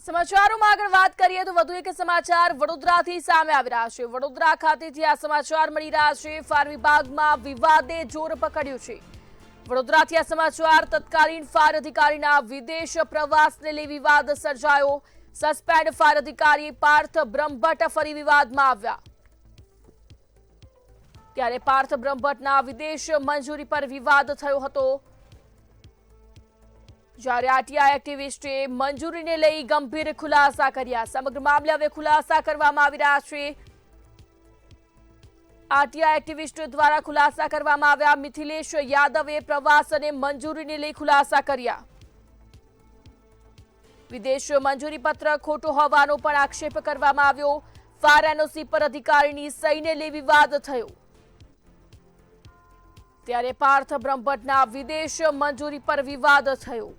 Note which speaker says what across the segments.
Speaker 1: સમાચારોમાં આગળ વાત કરીએ તો વધુ એક સમાચાર વડોદરાથી સામે આવી રહ્યા છે। વડોદરા ખાતેથી આ સમાચાર મળી રહ્યા છે। ફાયર વિભાગમાં વિવાદે જોર પકડ્યું છે। વડોદરાથી આ સમાચાર તત્કાલીન ફાયર અધિકારીના વિદેશ પ્રવાસને લઈ વિવાદ સર્જાયો। સસ્પેન્ડ ફાયર અધિકારી પાર્થ બ્રહ્મભટ્ટ ફરી વિવાદમાં આવ્યા। ત્યારે પાર્થ બ્રહ્મભટ્ટના વિદેશ મંજૂરી પર વિવાદ થયો હતો। જ્યારે આરટીઆઈ એક્ટિવિસ્ટે મંજૂરીને લઈ ગંભીર ખુલાસા કર્યા। સમગ્ર મામલે હવે ખુલાસા કરવામાં આવી રહ્યા છે। આરટીઆઈ એક્ટિવિસ્ટ દ્વારા ખુલાસા કરવામાં આવ્યા। મિથિલેશ યાદવે પ્રવાસ અને મંજૂરીને લઈ ખુલાસા કર્યા। વિદેશ મંજૂરી પત્ર ખોટો હોવાનો પણ આક્ષેપ કરવામાં આવ્યો। ફાયર એનઓસી પર અધિકારીની સહીને લઈ વિવાદ થયો। ત્યારે પાર્થ બ્રહ્મભટ્ટના વિદેશ મંજૂરી પર વિવાદ થયો।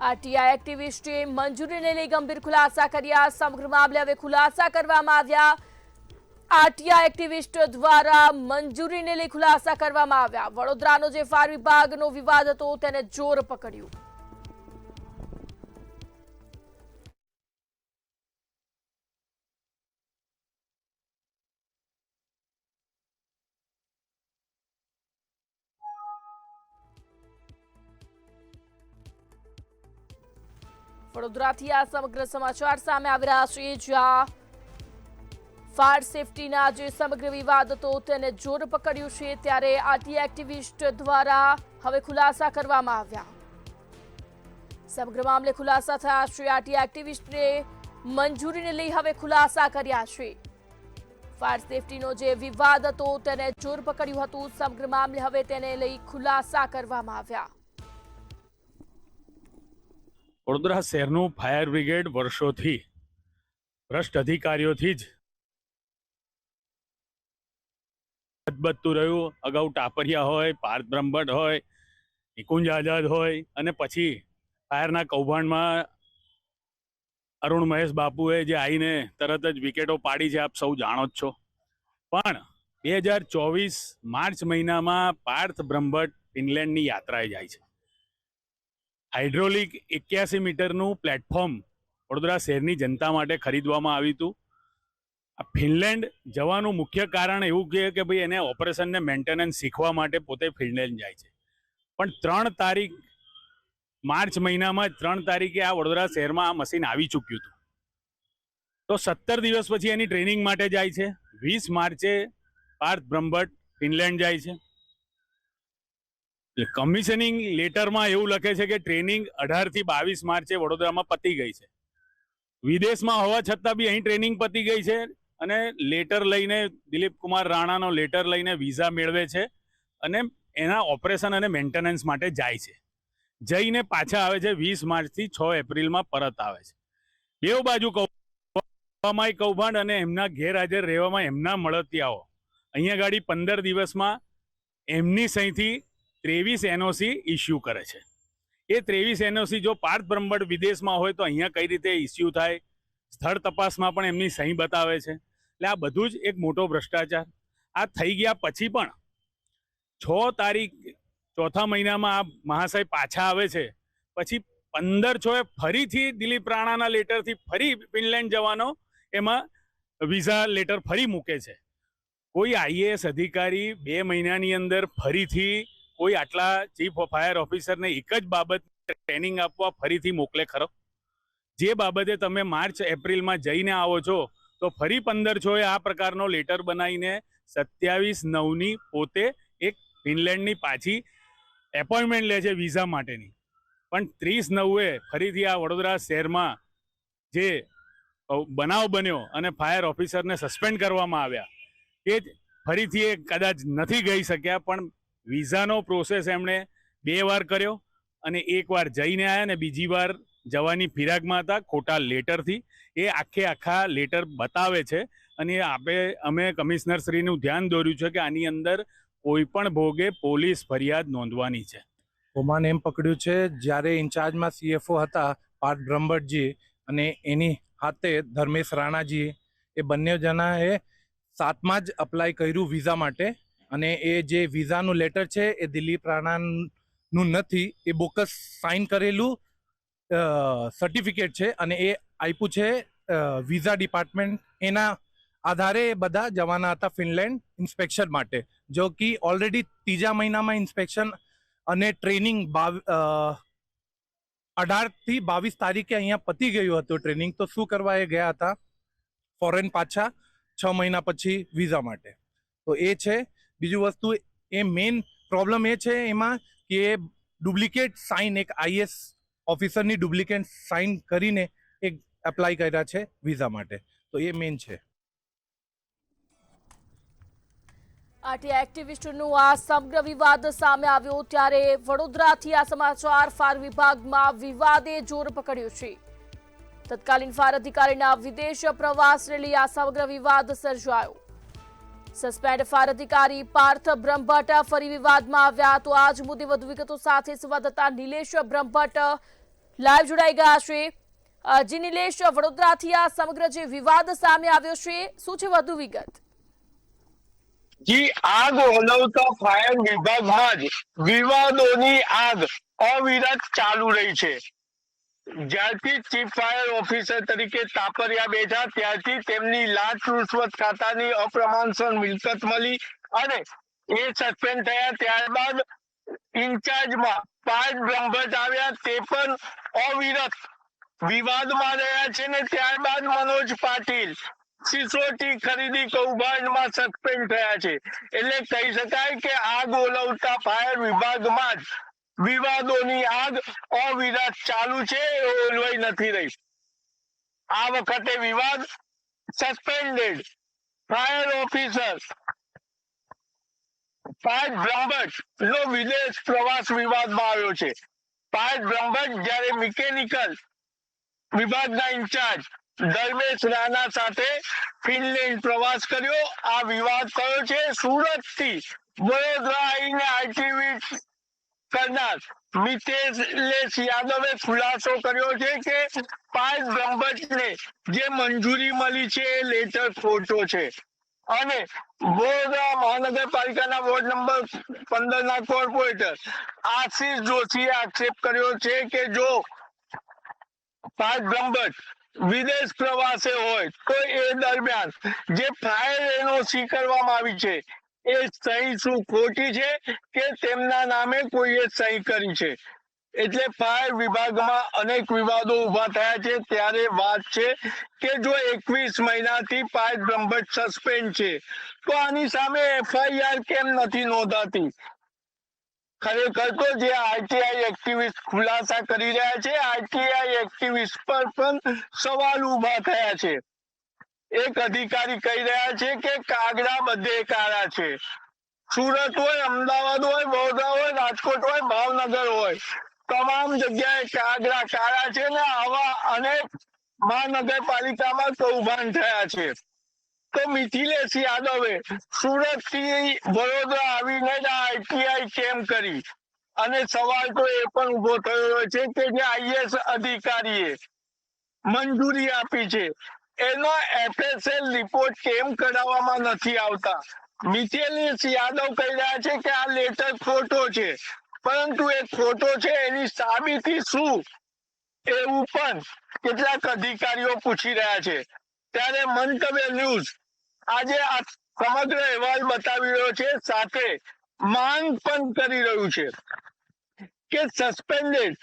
Speaker 1: આરટીઆઈ એક્ટિવિસ્ટે મંજૂરીને લઈ ગંભીર ખુલાસા કર્યા। સમગ્ર મામલે હવે ખુલાસા કરવામાં આવ્યા। આરટીઆઈ એક્ટિવિસ્ટ દ્વારા મંજૂરીને લઈ ખુલાસા કરવામાં આવ્યા। વડોદરાનો જે ફાયર વિભાગનો વિવાદ હતો તેને જોર પકડ્યું। વડોદરાથી આ સમગ્ર સમાચાર સામે આવી રહ્યા છે। જ્યાં ફાયર સેફટીના જે સમગ્ર વિવાદ હતો તેને જોર પકડ્યું છે। ત્યારે આરટીઆઈ એક્ટિવિસ્ટ દ્વારા હવે ખુલાસા કરવામાં આવ્યા। સમગ્ર મામલે ખુલાસા થયા છે। આરટીઆઈ એક્ટિવિસ્ટે મંજૂરીને લઈ હવે ખુલાસા કર્યા છે। ફાયર સેફટીનો જે વિવાદ હતો તેને જોર પકડ્યું હતું। સમગ્ર મામલે હવે તેને લઈ ખુલાસા કરવામાં આવ્યા।
Speaker 2: વડોદરા શહેરનું ફાયર બ્રિગેડ વર્ષોથી ભ્રષ્ટ અધિકારીઓથી જ બદબદતું રહ્યું। અગાઉ ટાપરિયા હોય, પાર્થ બ્રહ્મભટ્ટ હોય, નિકુંજ આઝાદ હોય અને પછી ફાયરના કૌભાંડમાં અરુણ મહેશ બાપુએ જે આવીને તરત જ વિકેટો પાડી છે, આપ સૌ જાણો જ છો। પણ 2024 માર્ચ મહિનામાં પાર્થ બ્રહ્મભટ્ટ ફિનલેન્ડની યાત્રાએ જાય છે। હાઇડ્રોલિક 81 મીટરનું પ્લેટફોર્મ વડોદરા શહેરની જનતા માટે ખરીદવામાં આવ્યું હતું। આ ફિનલેન્ડ જવાનું મુખ્ય કારણ એવું કે ભાઈ એને ઓપરેશન ને મેન્ટેનન્સ શીખવા માટે પોતે ફિનલેન્ડ જાય છે। પણ 3 તારીખ માર્ચ મહિનામાં 3 તારીખે આ વડોદરા શહેરમાં આ મશીન આવી ચૂક્યું હતું। તો 17 દિવસ પછી એની ટ્રેનિંગ માટે જાય છે। 20 માર્ચે પાર્થ બ્રહ્મભટ્ટ ફિનલેન્ડ જાય છે। કમિશનિંગ લેટરમાં એવું લખે છે કે ટ્રેનિંગ 18 થી 22 માર્ચે વડોદરામાં પતી ગઈ છે। વિદેશમાં હોવા છતાં બી અહીં ટ્રેનિંગ પતી ગઈ છે અને લેટર લઈને દિલીપ કુમાર રાણાનો લેટર લઈને વિઝા મેળવે છે અને એના ઓપરેશન અને મેન્ટેનન્સ માટે જાય છે। જઈને પાછા આવે છે 20 માર્ચથી 6 એપ્રિલમાં પરત આવે છે। બેઉ બાજુ કૌભાંડ અને એમના ગેરહાજર રહેવામાં એમના મળતિયાઓ અહીંયા ગાડી 15 દિવસમાં એમની સહીથી 23 એનઓસી ઇસ્યુ કરે છે। એ 23 એનઓસી જો પાર્થ બ્રહ્મભટ્ટ વિદેશમાં હોય તો અહીંયા કઈ રીતે ઇસ્યુ થાય? સ્થળ તપાસમાં પણ એમની સહી બતાવે છે। એટલે આ બધું જ એક મોટો ભ્રષ્ટાચાર। આ થઈ ગયા પછી પણ 6 તારીખ ચોથા મહિનામાં આ મહાશય પાછા આવે છે। પછી 15/6 ફરીથી દિલીપ રાણાના લેટરથી ફરી ફિનલેન્ડ જવાનો એમાં વિઝા લેટર ફરી મૂકે છે। કોઈ આઈએએસ અધિકારી 2 મહિનાની અંદર ફરીથી કોઈ આટલા ચીફ ફાયર ઓફિસરને એક જ બાબત ટ્રેનિંગ આપવા ફરીથી મોકલે ખરો? જે બાબતે તમે માર્ચ એપ્રિલમાં જઈને આવો છો તો ફરી 15/6 આ પ્રકારનો લેટર બનાવીને 27/9ની પોતે એક ફિનલેન્ડની પાછી એપોઇન્ટમેન્ટ લે છે વિઝા માટેની। પણ 30/9એ ફરીથી આ વડોદરા શહેરમાં જે બનાવ બન્યો અને ફાયર ઓફિસરને સસ્પેન્ડ કરવામાં આવ્યા એ જ ફરીથી એ કદાચ નથી ગઈ શક્યા। પણ વિઝાનો પ્રોસેસ એમણે 2 વાર કર્યો અને 1 વાર જઈને આવ્યા અને બીજી વાર જવાની ફિરાકમાં હતા ખોટા લેટરથી। એ આખા લેટર બતાવે છે અને અમે કમિશનર શ્રીનું ધ્યાન દોર્યું છે કે આની અંદર કોઈ પણ ભોગે પોલીસ ફરિયાદ નોંધવાની છે।
Speaker 3: ઓમાન એમ પકડ્યું છે જ્યારે ઇન્ચાર્જમાં સીએફઓ હતા પાર્થ બ્રહ્મભટ્ટજી અને એની હાથે ધર્મેશ રાણાજી એ બંને જણાએ 7માં જ અપ્લાય કર્યું વિઝા માટે અને એ જે વિઝાનું લેટર છે એ દિલીપ રાણાનું નથી, એ બોકસ સાઇન કરેલું સર્ટિફિકેટ છે અને એ આપ્યું છે વિઝા ડિપાર્ટમેન્ટ. એના આધારે એ બધા જવાના હતા ફિનલેન્ડ ઇન્સ્પેક્શન માટે, જો કે ઓલરેડી ત્રીજા મહિનામાં ઇન્સ્પેક્શન અને ટ્રેનિંગ 18 થી 22 તારીખે અહીંયા પતી ગયું હતું ટ્રેનિંગ. તો શું કરવા એ ગયા હતા ફોરેન પાછા 6 મહિના પછી વિઝા માટે. તો એ છે. બીજું વસ્તુ એ મેઇન પ્રોબ્લેમ એ છે એમાં કે ડુપ્લિકેટ સાઇન, એક આઈએસ ઓફિસરની ડુપ્લિકેટ સાઇન કરીને એક એપ્લાય કર્યા છે વિઝા માટે. તો એ મેઇન છે.
Speaker 1: આરટીઆઈ એક્ટિવિસ્ટનું આ સમગ્ર વિવાદ સામે આવ્યો ત્યારે વડોદરાથી આ સમાચાર. ફાયર વિભાગમાં વિવાદે જોર પકડ્યું છે. તત્કાલીન ફાયર અધિકારીના વિદેશ પ્રવાસને લઈ આ સમગ્ર વિવાદ સર્જાયો. સસ્પેન્ડ ફાયર અધિકારી પાર્થ બ્રહ્મભટ્ટ ફરી વિવાદમાં આવ્યા. તો આજ મુદ્દે વધુ વિગતો સાથે સંવાદદાતા નિલેશ બ્રહ્મભટ્ટ લાઈવ જોડાઈ ગયા છે. જી નિલેશ, વડોદરાથી આ સમગ્ર જે વિવાદ સામે આવ્યો છે, શું છે વધુ વિગત?
Speaker 4: જી, આગ ઓલવતા ફાયર વિભાગમાં જ વિવાદોની આગ અવિરત ચાલુ રહી છે. જ્યારથી ચીફ ફાયર ઓફિસર તરીકે તાપરિયા બેઠા ત્યારથી તેમની લાંચ રૂશ્વત ખાતાની અપ્રમાણસર મિલકત મળી અને એ સસ્પેન્ડ થયા. ત્યારબાદ ઇન્ચાર્જમાં પાર્થ બ્રહ્મભટ્ટ આવ્યા, તે પણ અવિરત વિવાદમાં રહ્યા છે. ને ત્યારબાદ મનોજ પાટીલ સિસોટી ખરીદી કૌભાંડમાં સસ્પેન્ડ થયા છે. એટલે કહી શકાય કે આગ ઓલવતા ફાયર વિભાગમાં જ વિવાદોની આગ અવિરત ચાલુ છે, ઓલવાઈ નથી રહી. આ વખતે વિવાદ suspended fire officer Parth Brahmbhatt નો વિદેશ પ્રવાસ વિવાદમાં આવ્યો છે. પાર્થ બ્રહ્મભટ્ટ જ્યારે મિકેનિકલ વિભાગના ઇન્ચાર્જ ધર્મેશ રાણા સાથે ફિનલેન્ડ પ્રવાસ કર્યો. આ વિવાદ થયો છે. સુરત થી વડોદરા આવીને આરટીવી કરનાર મિતેશ યાદવે ખુલાસો કર્યો છે કે પાર્થ બ્રહ્મભટ્ટને જે મંજૂરી મળી છે એ લેટર ખોટો છે અને વડોદરા મહાનગરપાલિકાના વોર્ડ નંબર 15 ના કોર્પોરેટર આશીષ જોશીએ આક્ષેપ કર્યો છે કે જો પાર્થ બ્રહ્મભટ્ટ વિદેશ પ્રવાસે હોય તો એ દરમિયાન જે ફાયર એનઓસી કરવામાં આવી છે એ સહી શું ખોટી છે કે તેમના નામે કોઈએ સહી કરી છે. એટલે ફાયર વિભાગમાં અનેક વિવાદો ઉભા થયા છે. ત્યારે વાત છે કે જો 21 મહિનાથી પાર્થ બ્રહ્મભટ્ટ સસ્પેન્ડ છે તો આની સામે એફઆઈઆર કેમ નથી નોંધાતી? ખરેખર તો જે આરટીઆઈ એક્ટિવિસ્ટ ખુલાસા કરી રહ્યા છે, આરટીઆઈ એક્ટિવિસ્ટ પર પણ સવાલ ઉભા થયા છે. એક અધિકારી કહી રહ્યા છે કે કાગડા બધે કાળા છે. સુરત હોય, અમદાવાદ હોય, વડોદરા હોય, રાજકોટ હોય, ભાવનગર હોય, તમામ જગ્યાએ કાગડા કાળા છે ને આવા અનેક મહાનગરપાલિકામાં કૌભાંડ થયા છે. તો મિથિલેશ યાદવે સુરત થી વડોદરા આવીને આરટીઆઈ કેમ કરી? અને સવાલ તો એ પણ ઉભો થયો છે કે જે આઈએસ અધિકારીએ મંજૂરી આપી છે એનો એફએસએલ રિપોર્ટ કેમ કઢાવવામાં નથી આવતા? મિથિલેશ યાદવ કહી રહ્યા છે કે આ લેટર ખોટો છે, પરંતુ એ ખોટો છે એની સાબિતી શું, એવું પણ કેટલાક અધિકારીઓ પૂછી રહ્યા છે. ત્યારે મંતવ્ય ન્યૂઝ આજે આ સમગ્ર અહેવાલ બતાવી રહ્યો છે, સાથે માંગ પણ કરી રહ્યું છે કે સસ્પેન્ડેડ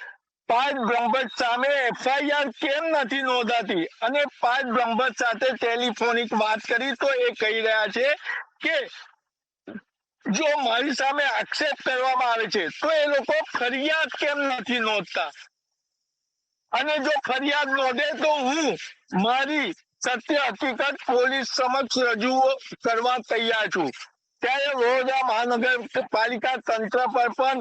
Speaker 4: પાર્થ બ્રહ્મભટ્ટ સામે એફઆઈઆર કેમ નથી નોંધાતી? અને પાર્થ બ્રહ્મભટ્ટ સાથે ટેલિફોનિક વાત કરી તો એ કહી રહ્યા છે કે જો મારી સામે આક્ષેપ કરવામાં આવે છે તો એ લોકો ફરિયાદ કેમ નથી નોંધતા? અને જો ફરિયાદ નોંધે તો હું મારી સત્ય હકીકત પોલીસ સમક્ષ રજૂ કરવા તૈયાર છું. ત્યારે વડોદરા મહાનગરપાલિકા તંત્ર પર પણ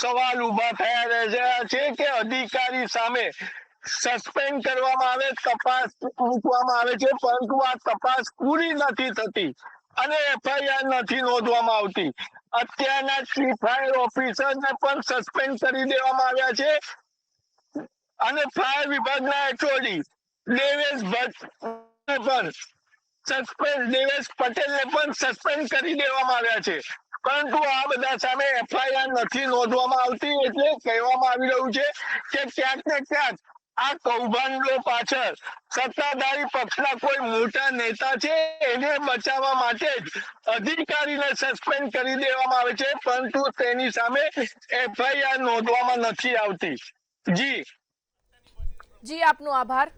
Speaker 4: સવાલ ઉભા થયા રહ્યા છે કે અધિકારી સામે સસ્પેન્ડ કરવામાં આવે, તપાસ મૂકવામાં આવે છે, પરંતુ આ તપાસ પૂરી નથી થતી અને એફઆઈઆર નથી નોંધવામાં આવતી. અત્યારના ચીફ ફાયર ઓફિસરને પણ સસ્પેન્ડ કરી દેવામાં આવ્યા છે અને ફાયર વિભાગના એચઓડી દેવેશ પટેલને પણ સસ્પેન્ડ કરી દેવામાં આવ્યા છે. પરંતુ આ બધા સામે એફઆઈઆર નથી નોંધવામાં આવતી, એટલે કહેવામાં આવી રહ્યું છે કે ક્યાંક ને ક્યાંક આ કૌભાંડો પાછળ સત્તાધારી પક્ષના કોઈ મોટા નેતા છે, એને બચાવવા માટે જ અધિકારીને સસ્પેન્ડ કરી દેવામાં આવે છે, પરંતુ તેની સામે એફઆઈઆર નોંધવામાં નથી આવતી. જી
Speaker 1: જી, આપનો આભાર.